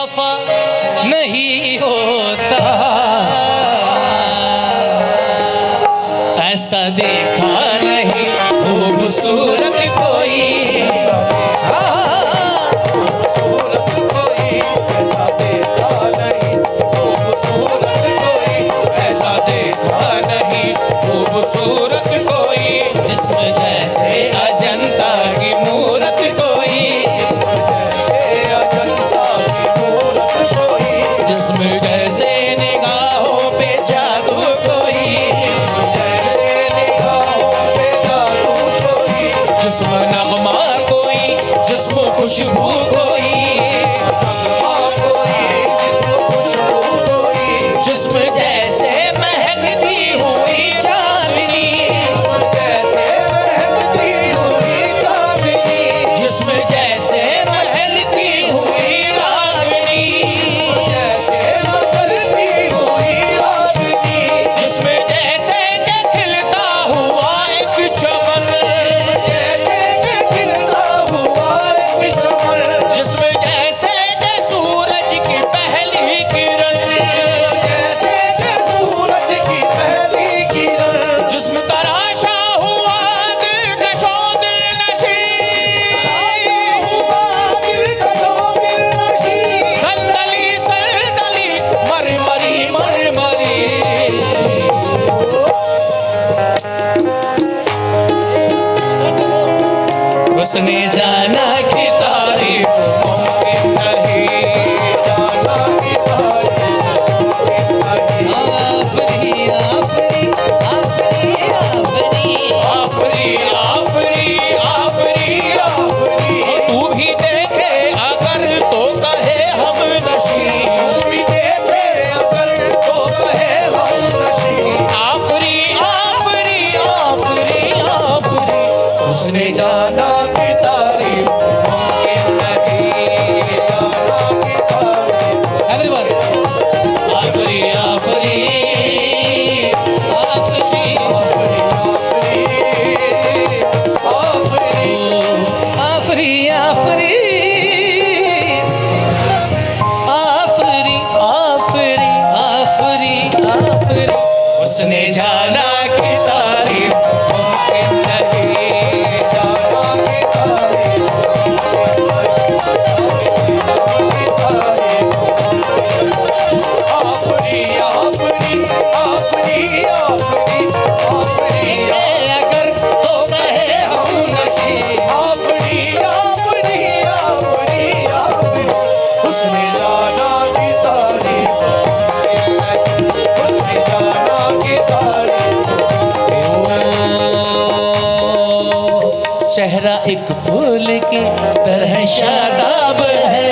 वफा नहीं होता, ऐसा देखा नहीं खूबसूरत कोई, खूबसूरत कोई ऐसा देखा नहीं, खूबसूरत कोई ऐसा देखा नहीं खूबसूरत कोई, जिस्म जैसे अजंता की मूरत कोई, अजंता की मूरत कोई, जिस्म जैसे निगाहों पे जादू कोई, जैसे निगाहों पे जादू कोई, जिस्म नगमा कोई, जिस्म खुशबू कोई, कोई जिसको खुशबू कोई, जिस्म जैसे महकती हुई चांदनी, जैसे महकती हुई चांदनी, जिस्म जैसे महलती हुई रागनी, जैसे मचलती हुई रागनी, जिस्म जैसे के खिलता हुआ एक चमन, जैसे कि खिलता हुआ एक चमन, जिस्म जैसे के सूरज की पहली किरण, जैसे कि सूरज की पहली किरण, जिस्म तराशा हुआ दिलकशो दिलनशी, हुआ दिलकशो दिलनशी, संदली सरदली मरमरी मरमरी, उसने जाना कि तारीफ मुमकिन नहीं, जाना की तारीफ नहीं, आफरी आफरी आफरी आफरी आफरी आफरी आफरी आफरी, तू भी देखे अगर तो कहे हम नशी, भी देखे अगर तो कहे हम नशी, आफरी आफरी आफरी आफरी, उसने जाना की तारीफ मुमकिन नहीं, जाना की तारीफ एवरीवन आफरी आफरी आफरी आफरी आफरी आफरी आफरी आफरी आफरी, उसने जाना कि तारीफ मुमकिन नहीं, जाना की तारीफ आफरी आफरी आफरी आफरी आफरी अगर तो कहे हम नशी, आफरी आफरी आफरी आफरी, उसने जाना की तारीफ उसने जाना की तारीफ, चेहरा एक फूल की तरह शादाब है,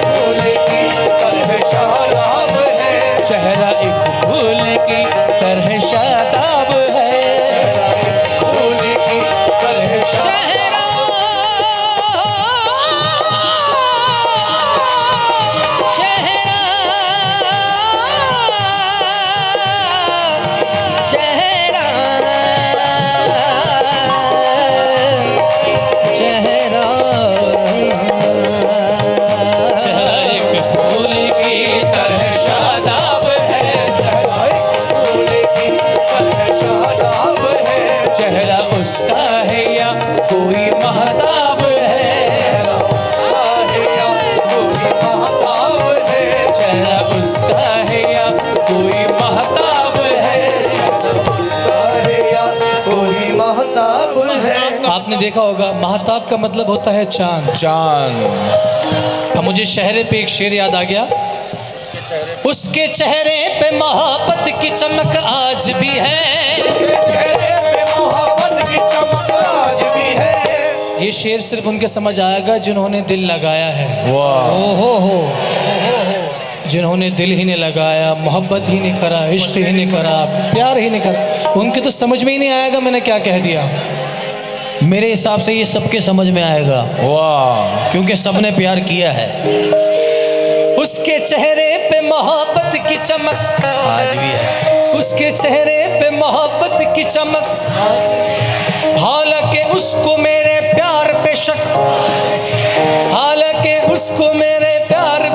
फूल की तरह शादाब है, चेहरा एक फूल की तरह शादाब है, फूल की तरह चेहरा चेहरा चेहरा चेहरा चेहरा एक फूल की तरह शादाब है, फूल की तरह शादाब है, चेहरा उसका है या कोई महताब है, साहिया कोई महताब है, चेहरा उसका है या कोई महताब है। साहिया कोई महताब है। आपने देखा होगा महताब का मतलब होता है चांद। चांद। अब मुझे चेहरे पे एक शेर याद आ गया, उसके चेहरे पे मोहब्बत की चमक आज भी है, चेहरे पे मोहब्बत की चमक आज भी है, ये शेर सिर्फ उनके समझ आएगा जिन्होंने दिल लगाया है। वाह। हो जिन्होंने दिल ही नहीं लगाया, मोहब्बत ही नहीं करा, इश्क ही नहीं करा, प्यार ही नहीं करा, उनके तो समझ में ही नहीं आएगा मैंने क्या कह दिया। मेरे हिसाब से ये सबके समझ में आएगा, वाह। क्योंकि सबने प्यार किया है। उसके चेहरे पे मोहब्बत की चमक आज भी है, उसके चेहरे पे मोहब्बत की चमक, हालांकि उसको मेरे प्यार पे शक, हालांकि उसको मेरे प्यार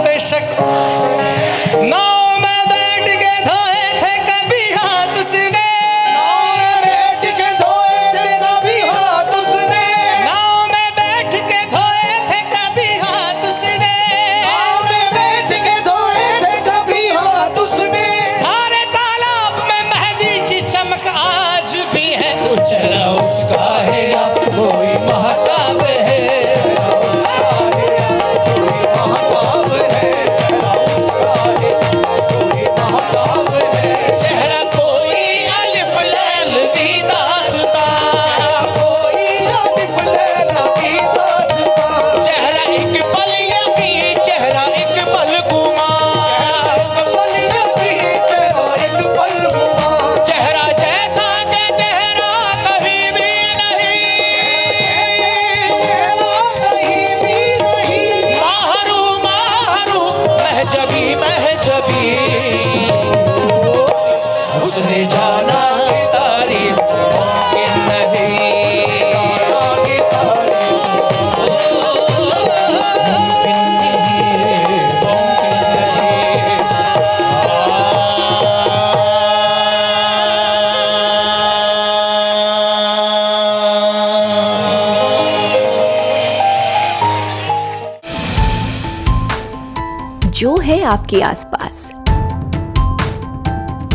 है आपके आसपास,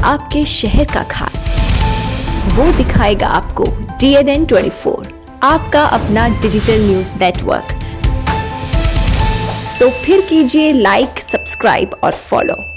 आपके शहर का खास, वो दिखाएगा आपको DNN 24, आपका अपना डिजिटल न्यूज नेटवर्क। तो फिर कीजिए लाइक, सब्सक्राइब और फॉलो।